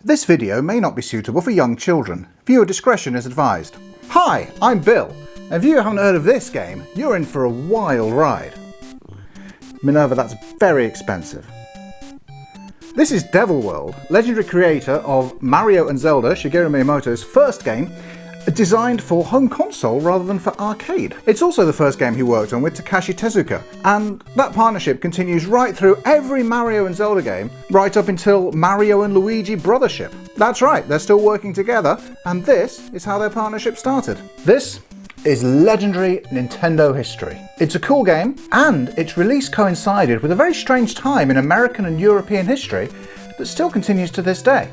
This video may not be suitable for young children. Viewer discretion is advised. Hi, I'm Bill, and if you haven't heard of this game, you're in for a wild ride. Minerva, that's very expensive. This is Devil World, legendary creator of Mario and Zelda, Shigeru Miyamoto's first game, designed for home console rather than for arcade. It's also the first game he worked on with Tezuka, and that partnership continues right through every Mario and Zelda game, right up until Mario and Luigi Brothership. That's right, they're still working together, and this is how their partnership started. This is legendary Nintendo history. It's a cool game, and its release coincided with a very strange time in American and European history that still continues to this day.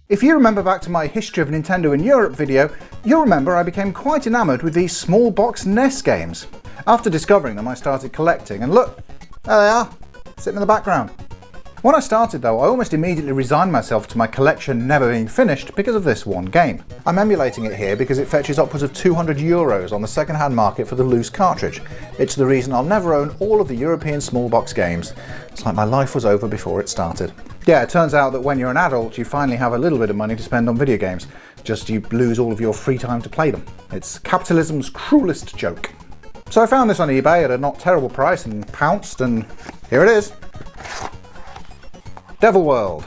If you remember back to my History of Nintendo in Europe video, you'll remember I became quite enamoured with these small box NES games. After discovering them, I started collecting, and look, there they are, sitting in the background. When I started though, I almost immediately resigned myself to my collection never being finished because of this one game. I'm emulating it here because it fetches upwards of €200 on the second-hand market for the loose cartridge. It's the reason I'll never own all of the European small box games. It's like my life was over before it started. Yeah, it turns out that when you're an adult, you finally have a little bit of money to spend on video games. Just you lose all of your free time to play them. It's capitalism's cruelest joke. So I found this on eBay at a not terrible price and pounced, and here it is. Devil World.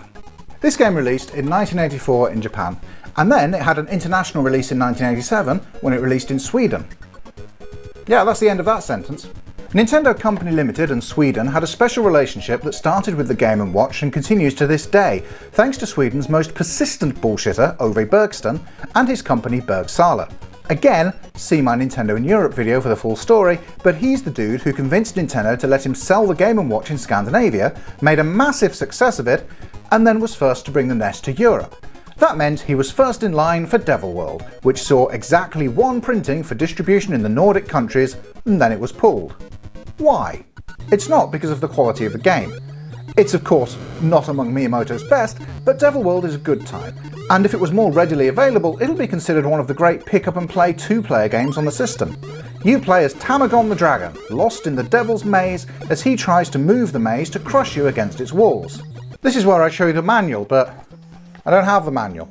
This game released in 1984 in Japan, and then it had an international release in 1987 when it released in Sweden. Yeah, that's the end of that sentence. Nintendo Company Limited and Sweden had a special relationship that started with the Game & Watch and continues to this day, thanks to Sweden's most persistent bullshitter, Ove Bergsten, and his company Bergsala. Again, see my Nintendo in Europe video for the full story, but he's the dude who convinced Nintendo to let him sell the Game & Watch in Scandinavia, made a massive success of it, and then was first to bring the NES to Europe. That meant he was first in line for Devil World, which saw exactly one printing for distribution in the Nordic countries, and then it was pulled. Why? It's not because of the quality of the game. It's of course not among Miyamoto's best, but Devil World is a good time, and if it was more readily available, it'll be considered one of the great pick-up-and-play two-player games on the system. You play as Tamagon the Dragon, lost in the Devil's Maze as he tries to move the maze to crush you against its walls. This is where I show you the manual, but I don't have the manual.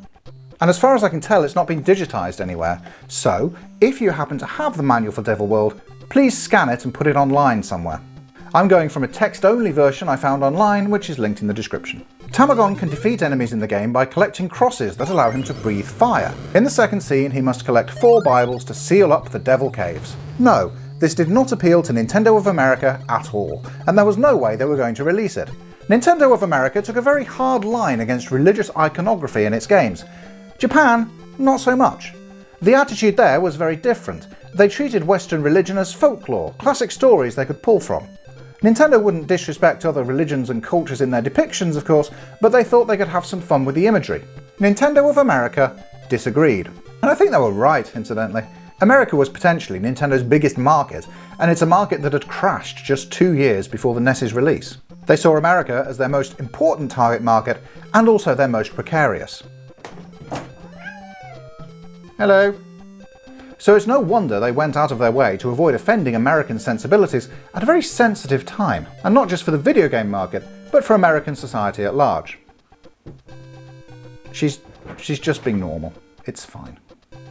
And as far as I can tell, it's not been digitized anywhere, so if you happen to have the manual for Devil World, please scan it and put it online somewhere. I'm going from a text-only version I found online, which is linked in the description. Tamagon can defeat enemies in the game by collecting crosses that allow him to breathe fire. In the second scene, he must collect 4 Bibles to seal up the Devil Caves. No, this did not appeal to Nintendo of America at all, and there was no way they were going to release it. Nintendo of America took a very hard line against religious iconography in its games. Japan, not so much. The attitude there was very different. They treated Western religion as folklore, classic stories they could pull from. Nintendo wouldn't disrespect other religions and cultures in their depictions, of course, but they thought they could have some fun with the imagery. Nintendo of America disagreed. And I think they were right, incidentally. America was potentially Nintendo's biggest market, and it's a market that had crashed just 2 years before the NES's release. They saw America as their most important target market, and also their most precarious. Hello. So it's no wonder they went out of their way to avoid offending American sensibilities at a very sensitive time, and not just for the video game market, but for American society at large. She's just being normal. It's fine.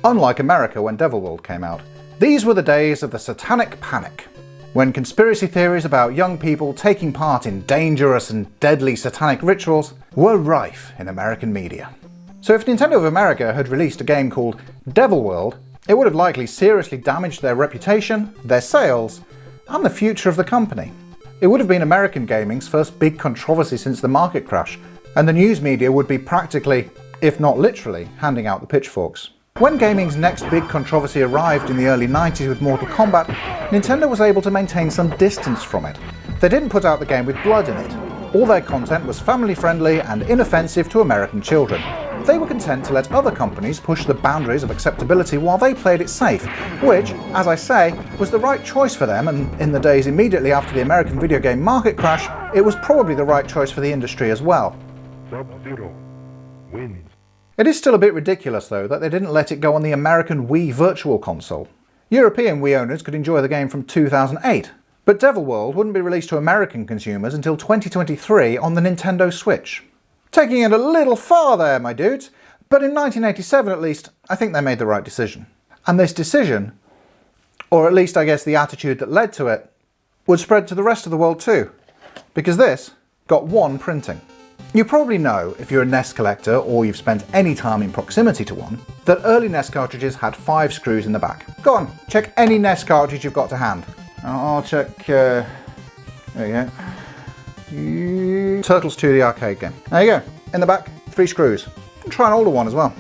Unlike America when Devil World came out, these were the days of the Satanic Panic, when conspiracy theories about young people taking part in dangerous and deadly satanic rituals were rife in American media. So if Nintendo of America had released a game called Devil World, it would have likely seriously damaged their reputation, their sales, and the future of the company. It would have been American gaming's first big controversy since the market crash, and the news media would be practically, if not literally, handing out the pitchforks. When gaming's next big controversy arrived in the early 90s with Mortal Kombat, Nintendo was able to maintain some distance from it. They didn't put out the game with blood in it. All their content was family-friendly and inoffensive to American children. They were content to let other companies push the boundaries of acceptability while they played it safe, which, as I say, was the right choice for them, and in the days immediately after the American video game market crash, it was probably the right choice for the industry as well. Sub-Zero wins. It is still a bit ridiculous though that they didn't let it go on the American Wii Virtual Console. European Wii owners could enjoy the game from 2008, but Devil World wouldn't be released to American consumers until 2023 on the Nintendo Switch. Taking it a little far there, my dudes, but in 1987 at least, I think they made the right decision. And this decision, or at least I guess the attitude that led to it, would spread to the rest of the world too, because this got one printing. You probably know, if you're a NES collector or you've spent any time in proximity to one, that early NES cartridges had 5 screws in the back. Go on, check any NES cartridge you've got to hand. I'll check, there you go. Turtles 2, the arcade game. There you go, in the back, 3 screws. Try an older one as well.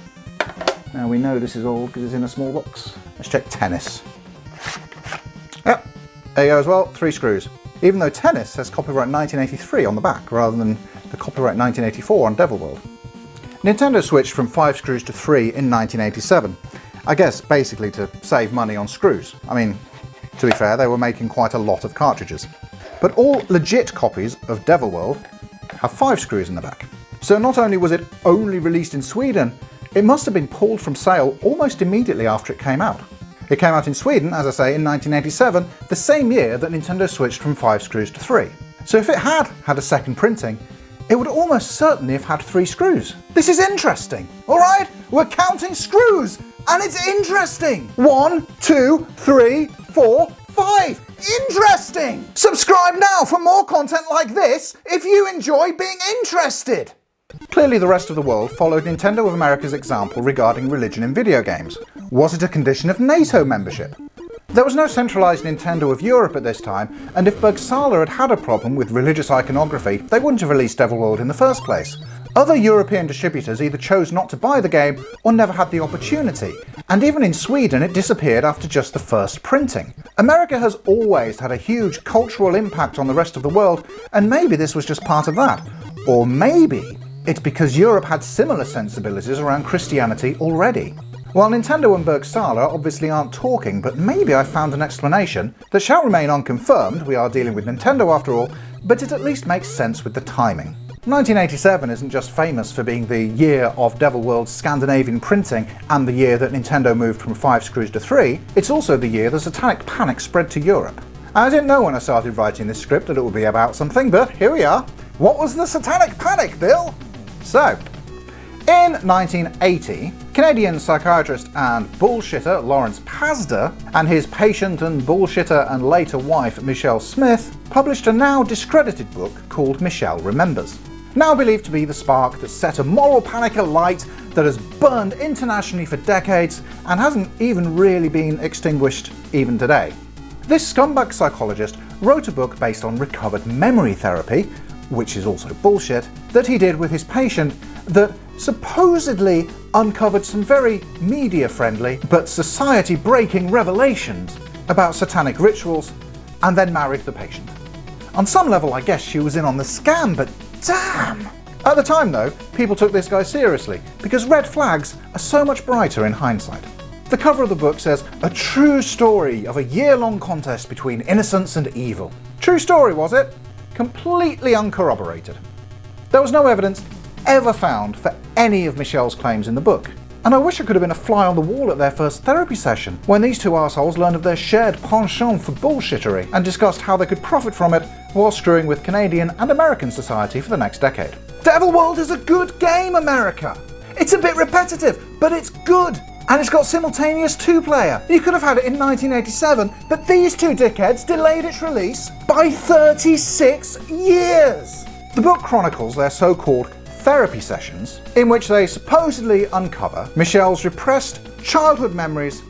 Now we know this is old because it's in a small box. Let's check Tennis. Yep, there you go as well, 3 screws. Even though Tennis says copyright 1983 on the back rather than the copyright 1984 on Devil World. Nintendo switched from 5 screws to 3 in 1987. I guess basically to save money on screws. I mean, to be fair, they were making quite a lot of cartridges. But all legit copies of Devil World have 5 screws in the back. So not only was it only released in Sweden, it must have been pulled from sale almost immediately after it came out. It came out in Sweden, as I say, in 1987, the same year that Nintendo switched from 5 screws to 3. So if it had had a second printing, it would almost certainly have had 3 screws. This is interesting, alright? We're counting screws, and it's interesting! 1, 2, 3, 4, 5! Interesting! Subscribe now for more content like this if you enjoy being interested! Clearly the rest of the world followed Nintendo of America's example regarding religion in video games. Was it a condition of NATO membership? There was no centralised Nintendo of Europe at this time, and if Bergsala had had a problem with religious iconography, they wouldn't have released Devil World in the first place. Other European distributors either chose not to buy the game or never had the opportunity, and even in Sweden it disappeared after just the first printing. America has always had a huge cultural impact on the rest of the world, and maybe this was just part of that. Or maybe it's because Europe had similar sensibilities around Christianity already. While Nintendo and Bergsala obviously aren't talking, but maybe I found an explanation that shall remain unconfirmed, we are dealing with Nintendo after all, but it at least makes sense with the timing. 1987 isn't just famous for being the year of Devil World's Scandinavian printing and the year that Nintendo moved from 5 screws to 3, it's also the year the Satanic Panic spread to Europe. I didn't know when I started writing this script that it would be about something, but here we are. What was the Satanic Panic, Bill? So, in 1980, Canadian psychiatrist and bullshitter Lawrence Pasda and his patient and bullshitter and later wife Michelle Smith published a now discredited book called Michelle Remembers. Now believed to be the spark that set a moral panic alight that has burned internationally for decades and hasn't even really been extinguished even today. This scumbag psychologist wrote a book based on recovered memory therapy, which is also bullshit, that he did with his patient that supposedly uncovered some very media-friendly but society-breaking revelations about satanic rituals and then married the patient. On some level, I guess she was in on the scam, but damn! At the time though, people took this guy seriously because red flags are so much brighter in hindsight. The cover of the book says, "A true story of a year-long contest between innocence and evil." True story, was it? Completely uncorroborated. There was no evidence ever found for any of Michelle's claims in the book. And I wish I could have been a fly on the wall at their first therapy session, when these two assholes learned of their shared penchant for bullshittery and discussed how they could profit from it while screwing with Canadian and American society for the next decade. Devil World is a good game, America! It's a bit repetitive, but it's good! And it's got simultaneous 2-player. You could have had it in 1987, but these two dickheads delayed its release by 36 years! The book chronicles their so-called therapy sessions, in which they supposedly uncover Michelle's repressed childhood memories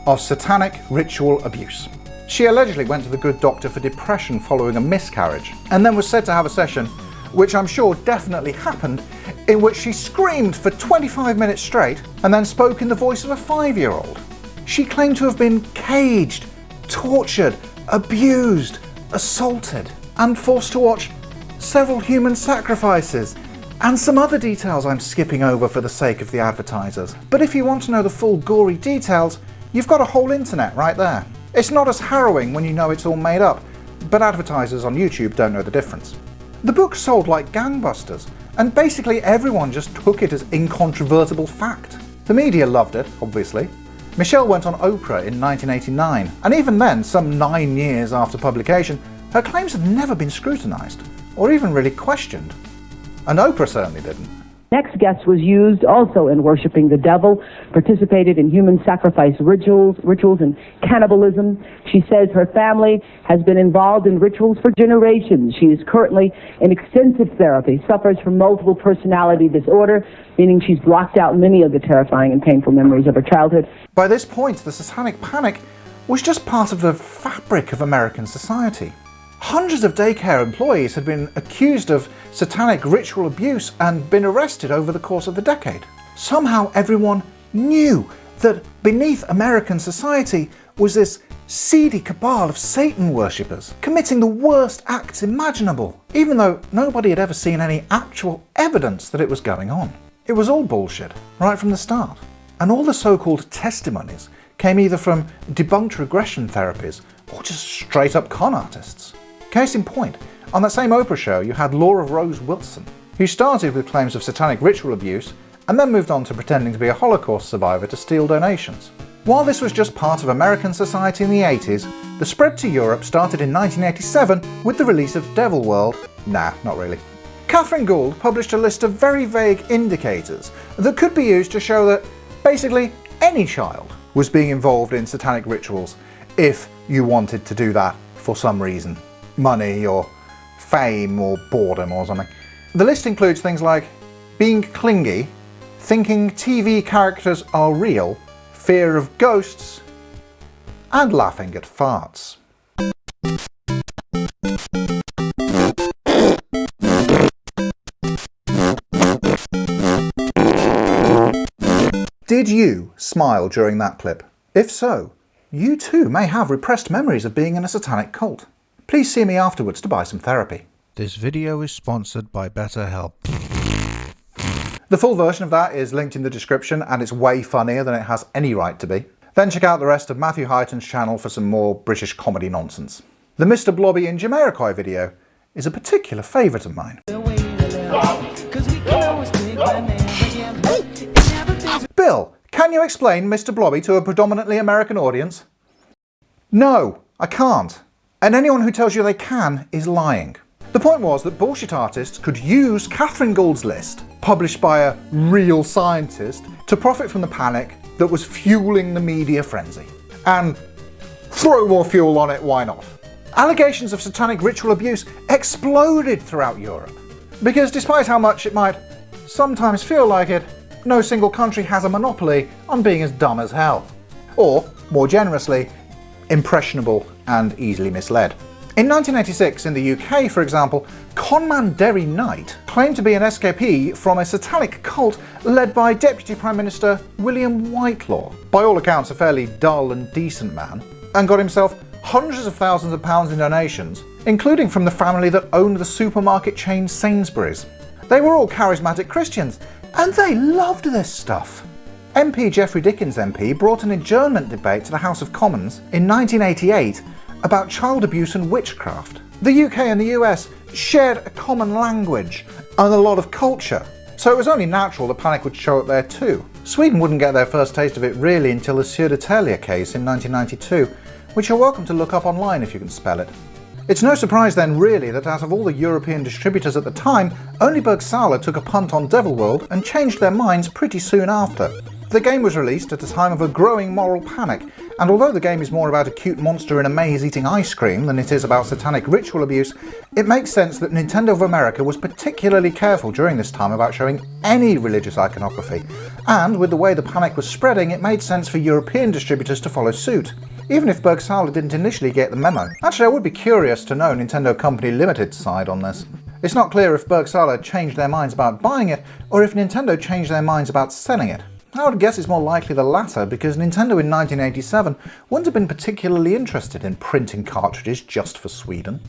of satanic ritual abuse. She allegedly went to the good doctor for depression following a miscarriage, and then was said to have a session, which I'm sure definitely happened, in which she screamed for 25 minutes straight and then spoke in the voice of a 5-year-old. She claimed to have been caged, tortured, abused, assaulted, and forced to watch several human sacrifices, and some other details I'm skipping over for the sake of the advertisers. But if you want to know the full gory details, you've got a whole internet right there. It's not as harrowing when you know it's all made up, but advertisers on YouTube don't know the difference. The book sold like gangbusters, and basically everyone just took it as incontrovertible fact. The media loved it, obviously. Michelle went on Oprah in 1989, and even then, some 9 years after publication, her claims had never been scrutinised, or even really questioned. And Oprah certainly didn't. Next guest was used also in worshiping the devil, participated in human sacrifice rituals and cannibalism. She says her family has been involved in rituals for generations. She is currently in extensive therapy, suffers from multiple personality disorder, meaning she's blocked out many of the terrifying and painful memories of her childhood. By this point, the Satanic Panic was just part of the fabric of American society. Hundreds of daycare employees had been accused of satanic ritual abuse and been arrested over the course of the decade. Somehow everyone knew that beneath American society was this seedy cabal of Satan worshippers, committing the worst acts imaginable, even though nobody had ever seen any actual evidence that it was going on. It was all bullshit, right from the start. And all the so-called testimonies came either from debunked regression therapies or just straight up con artists. Case in point, on that same Oprah show you had Laura Rose Wilson, who started with claims of satanic ritual abuse and then moved on to pretending to be a Holocaust survivor to steal donations. While this was just part of American society in the 80s, the spread to Europe started in 1987 with the release of Devil World. Nah, not really. Catherine Gould published a list of very vague indicators that could be used to show that basically any child was being involved in satanic rituals if you wanted to do that for some reason. Money or fame or boredom or something. The list includes things like being clingy, thinking TV characters are real, fear of ghosts, and laughing at farts. Did you smile during that clip? If so, you too may have repressed memories of being in a satanic cult. Please see me afterwards to buy some therapy. This video is sponsored by BetterHelp. The full version of that is linked in the description and it's way funnier than it has any right to be. Then check out the rest of Matthew Hyton's channel for some more British comedy nonsense. The Mr. Blobby in Jamiroquai video is a particular favourite of mine. Bill, can you explain Mr. Blobby to a predominantly American audience? No, I can't. And anyone who tells you they can is lying. The point was that bullshit artists could use Catherine Gould's list, published by a real scientist, to profit from the panic that was fueling the media frenzy. And throw more fuel on it, why not? Allegations of satanic ritual abuse exploded throughout Europe. Because despite how much it might sometimes feel like it, no single country has a monopoly on being as dumb as hell. Or, more generously, impressionable and easily misled. In 1986 in the UK, for example, conman Derry Knight claimed to be an escapee from a satanic cult led by Deputy Prime Minister William Whitelaw, by all accounts a fairly dull and decent man, and got himself hundreds of thousands of pounds in donations, including from the family that owned the supermarket chain Sainsbury's. They were all charismatic Christians, and they loved this stuff. MP Geoffrey Dickens MP brought an adjournment debate to the House of Commons in 1988 about child abuse and witchcraft. The UK and the US shared a common language and a lot of culture, so it was only natural the panic would show up there too. Sweden wouldn't get their first taste of it really until the Södertälje case in 1992, which you're welcome to look up online if you can spell it. It's no surprise then really that out of all the European distributors at the time, only Bergsala took a punt on Devil World and changed their minds pretty soon after. The game was released at a time of a growing moral panic, and although the game is more about a cute monster in a maze eating ice cream than it is about satanic ritual abuse, it makes sense that Nintendo of America was particularly careful during this time about showing any religious iconography, and with the way the panic was spreading, it made sense for European distributors to follow suit, even if Bergsala didn't initially get the memo. Actually, I would be curious to know Nintendo Company Limited's side on this. It's not clear if Bergsala changed their minds about buying it, or if Nintendo changed their minds about selling it. I would guess it's more likely the latter, because Nintendo in 1987 wouldn't have been particularly interested in printing cartridges just for Sweden.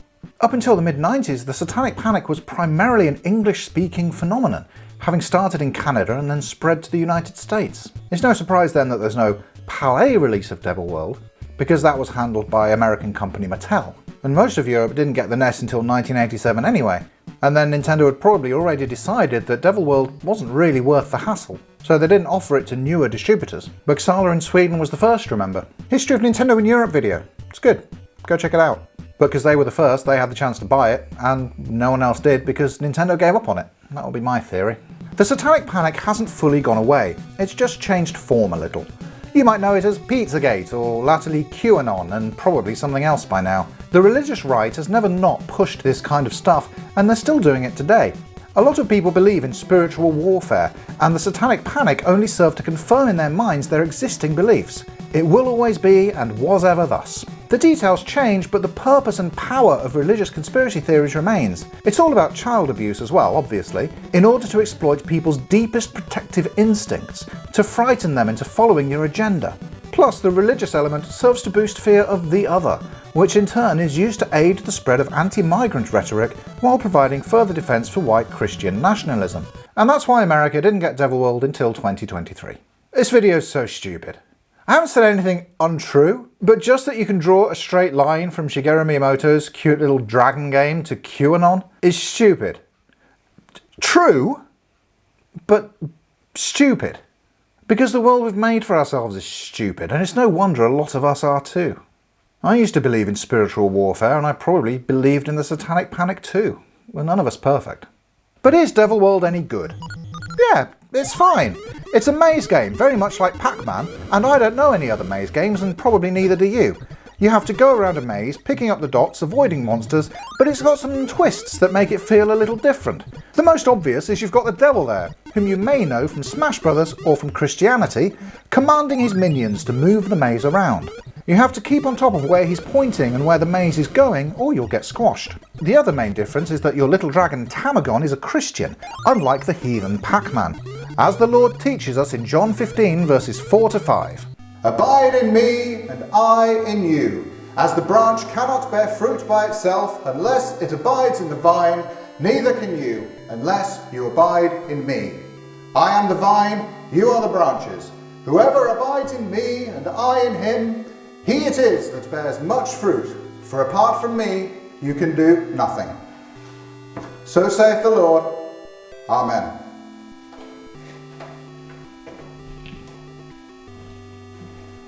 Up until the mid-90s, the Satanic Panic was primarily an English-speaking phenomenon, having started in Canada and then spread to the United States. It's no surprise then that there's no Palais release of Devil World, because that was handled by American company Mattel. And most of Europe didn't get the NES until 1987 anyway, and then Nintendo had probably already decided that Devil World wasn't really worth the hassle. so they didn't offer it to newer distributors. Uppsala in Sweden was the first, remember. History of Nintendo in Europe video. It's good. Go check it out. But because they were the first, they had the chance to buy it, and no one else did because Nintendo gave up on it. That will be my theory. The Satanic Panic hasn't fully gone away. It's just changed form a little. You might know it as Pizzagate, or latterly QAnon, and probably something else by now. The religious right has never not pushed this kind of stuff, and they're still doing it today. A lot of people believe in spiritual warfare, and the Satanic Panic only served to confirm in their minds their existing beliefs. It will always be, and was ever thus. The details change, but the purpose and power of religious conspiracy theories remains. It's all about child abuse as well, obviously, in order to exploit people's deepest protective instincts, to frighten them into following your agenda. Plus, the religious element serves to boost fear of the other, which in turn is used to aid the spread of anti-migrant rhetoric while providing further defense for white Christian nationalism. And that's why America didn't get Devil World until 2023. This video's so stupid. I haven't said anything untrue, but just that you can draw a straight line from Shigeru Miyamoto's cute little dragon game to QAnon is stupid. True, but stupid. Because the world we've made for ourselves is stupid, and it's no wonder a lot of us are too. I used to believe in spiritual warfare, and I probably believed in the Satanic Panic too. We're none of us perfect. But is Devil World any good? Yeah, it's fine. It's a maze game, very much like Pac-Man, and I don't know any other maze games, and probably neither do you. You have to go around a maze, picking up the dots, avoiding monsters, but it's got some twists that make it feel a little different. The most obvious is you've got the devil there, whom you may know from Smash Brothers or from Christianity, commanding his minions to move the maze around. You have to keep on top of where he's pointing and where the maze is going, or you'll get squashed. The other main difference is that your little dragon Tamagon is a Christian, unlike the heathen Pac-Man. As the Lord teaches us in John 15 verses 4 to 5. Abide in me, and I in you. As the branch cannot bear fruit by itself unless it abides in the vine, neither can you unless you abide in me. I am the vine, you are the branches. Whoever abides in me and I in him, he it is that bears much fruit, for apart from me you can do nothing. So saith the Lord. Amen.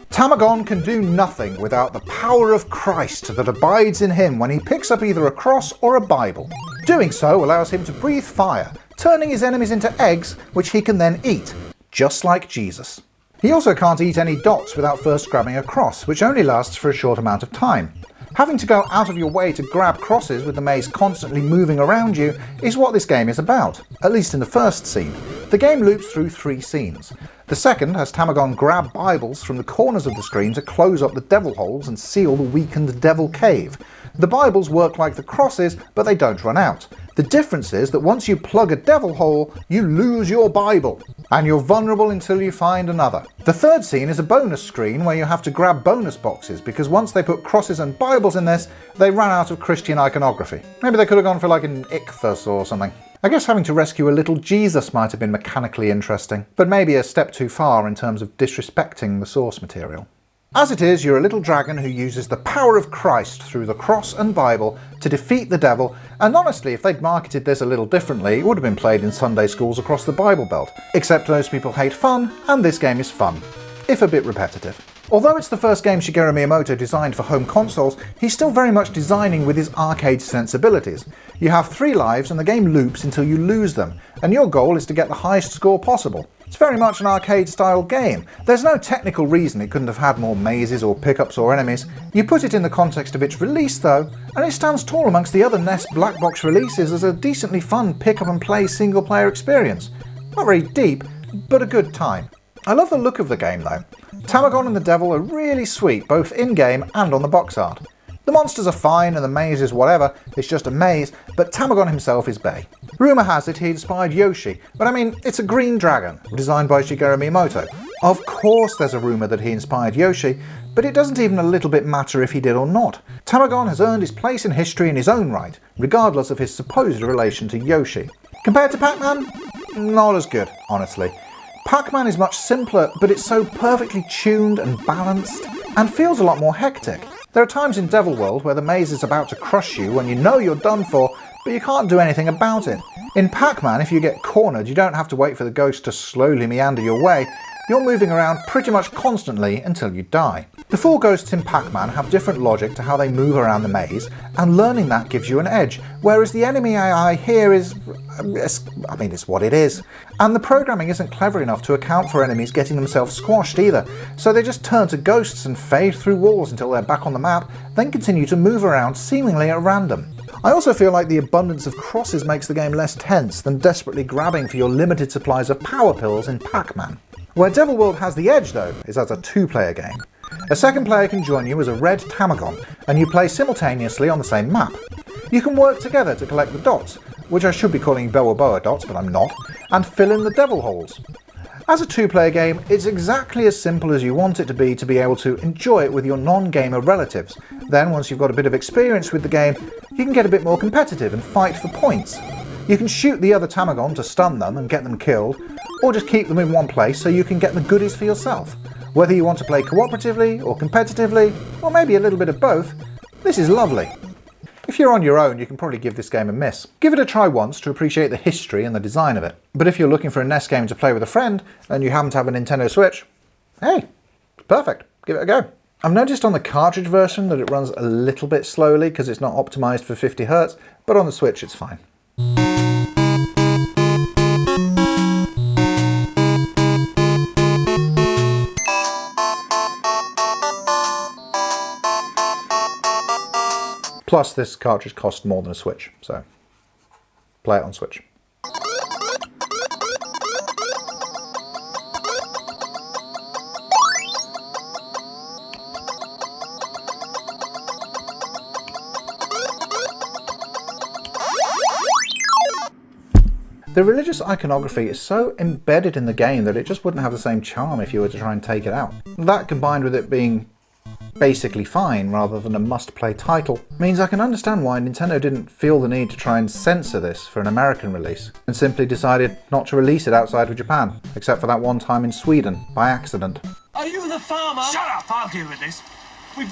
Tamagon can do nothing without the power of Christ that abides in him when he picks up either a cross or a Bible. Doing so allows him to breathe fire, turning his enemies into eggs which he can then eat, just like Jesus. He also can't eat any dots without first grabbing a cross, which only lasts for a short amount of time. Having to go out of your way to grab crosses with the maze constantly moving around you is what this game is about, at least in the first scene. The game loops through 3 scenes. The second has Tamagon grab Bibles from the corners of the screen to close up the devil holes and seal the weakened devil cave. The Bibles work like the crosses, but they don't run out. The difference is that once you plug a devil hole, you lose your Bible, and you're vulnerable until you find another. The third scene is a bonus screen where you have to grab bonus boxes, because once they put crosses and Bibles in this, they ran out of Christian iconography. Maybe they could have gone for like an ichthus or something. I guess having to rescue a little Jesus might have been mechanically interesting, but maybe a step too far in terms of disrespecting the source material. As it is, you're a little dragon who uses the power of Christ through the cross and Bible to defeat the devil, and honestly, if they'd marketed this a little differently, it would have been played in Sunday schools across the Bible Belt. Except those people hate fun, and this game is fun, if a bit repetitive. Although it's the first game Shigeru Miyamoto designed for home consoles, he's still very much designing with his arcade sensibilities. You have 3 lives and the game loops until you lose them, and your goal is to get the highest score possible. It's very much an arcade-style game. There's no technical reason it couldn't have had more mazes or pickups or enemies. You put it in the context of its release though, and it stands tall amongst the other NES Black Box releases as a decently fun pick-up-and-play single-player experience. Not very deep, but a good time. I love the look of the game though. Tamagon and the Devil are really sweet, both in-game and on the box art. The monsters are fine and the maze is whatever, it's just a maze, but Tamagon himself is bae. Rumour has it he inspired Yoshi, but I mean, it's a green dragon, designed by Shigeru Miyamoto. Of course there's a rumour that he inspired Yoshi, but it doesn't even a little bit matter if he did or not. Tamagon has earned his place in history in his own right, regardless of his supposed relation to Yoshi. Compared to Pac-Man? Not as good, honestly. Pac-Man is much simpler, but it's so perfectly tuned and balanced, and feels a lot more hectic. There are times in Devil World where the maze is about to crush you when you know you're done for, but you can't do anything about it. In Pac-Man, if you get cornered, you don't have to wait for the ghost to slowly meander your way. You're moving around pretty much constantly until you die. The 4 ghosts in Pac-Man have different logic to how they move around the maze, and learning that gives you an edge, whereas the enemy AI here is... it's what it is. And the programming isn't clever enough to account for enemies getting themselves squashed either, so they just turn to ghosts and fade through walls until they're back on the map, then continue to move around seemingly at random. I also feel like the abundance of crosses makes the game less tense than desperately grabbing for your limited supplies of power pills in Pac-Man. Where Devil World has the edge though, is as a 2-player game. A second player can join you as a red Tamagon, and you play simultaneously on the same map. You can work together to collect the dots, which I should be calling Boa Boa dots, but I'm not, and fill in the devil holes. As a 2-player game, it's exactly as simple as you want it to be able to enjoy it with your non-gamer relatives. Then, once you've got a bit of experience with the game, you can get a bit more competitive and fight for points. You can shoot the other Tamagon to stun them and get them killed, or just keep them in one place so you can get the goodies for yourself. Whether you want to play cooperatively or competitively, or maybe a little bit of both, this is lovely. If you're on your own, you can probably give this game a miss. Give it a try once to appreciate the history and the design of it. But if you're looking for a NES game to play with a friend, and you happen to have a Nintendo Switch, hey, it's perfect. Give it a go. I've noticed on the cartridge version that it runs a little bit slowly because it's not optimized for 50 Hz, but on the Switch it's fine. Plus, this cartridge costs more than a Switch, so play it on Switch. The religious iconography is so embedded in the game that it just wouldn't have the same charm if you were to try and take it out. That, combined with it being basically fine rather than a must-play title, means I can understand why Nintendo didn't feel the need to try and censor this for an American release, and simply decided not to release it outside of Japan, except for that one time in Sweden, by accident. Are you the farmer? Shut up, I'll deal with this.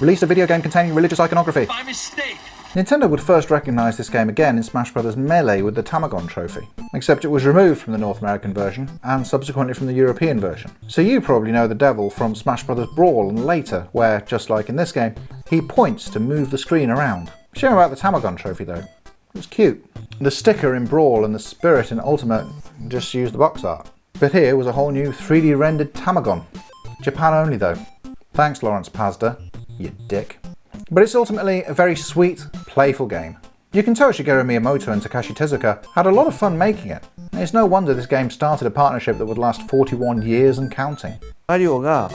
Released a video game containing religious iconography. By mistake. Nintendo would first recognise this game again in Smash Bros. Melee with the Tamagon trophy, except it was removed from the North American version and subsequently from the European version. So you probably know the devil from Smash Bros. Brawl and later, where, just like in this game, he points to move the screen around. Shame about the Tamagon trophy though. It was cute. The sticker in Brawl and the spirit in Ultimate just used the box art. But here was a whole new 3D rendered Tamagon. Japan only though. Thanks Lawrence Pazda, you dick. But it's ultimately a very sweet, playful game. You can tell Shigeru Miyamoto and Takashi Tezuka had a lot of fun making it. It's no wonder this game started a partnership that would last 41 years and counting. マリオが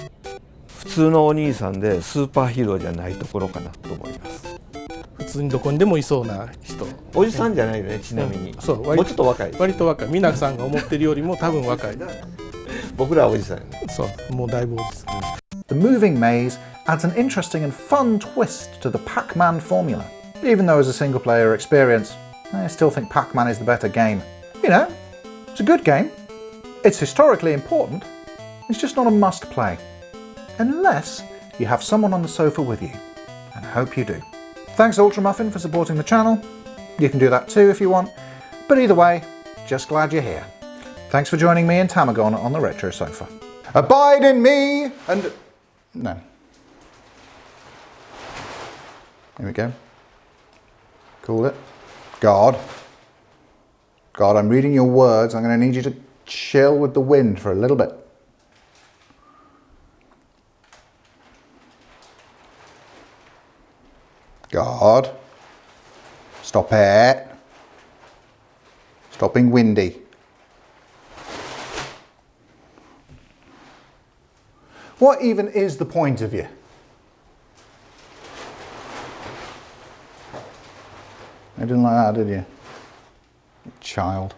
普通のお兄さんでスーパーヒーローじゃないところかなと思います。普通にどこにでもいそうな人。おじさんじゃないよね、ちなみに。そう、もうちょっと若い。割と若い。皆さんが思ってるよりも多分若い。僕らはおじさん。そう、もうだいぶおじさん。The moving maze adds an interesting and fun twist to the Pac-Man formula. Even though as a single-player experience, I still think Pac-Man is the better game. You know, it's a good game. It's historically important. It's just not a must-play. Unless you have someone on the sofa with you. And I hope you do. Thanks Ultramuffin for supporting the channel. You can do that too if you want. But either way, just glad you're here. Thanks for joining me and Tamagon on the Retro Sofa. Abide in me and... No. Here we go. Call it. God. God, I'm reading your words. I'm going to need you to chill with the wind for a little bit. God. Stop it. Stop being windy. What even is the point of you? I didn't like that, did you? Child.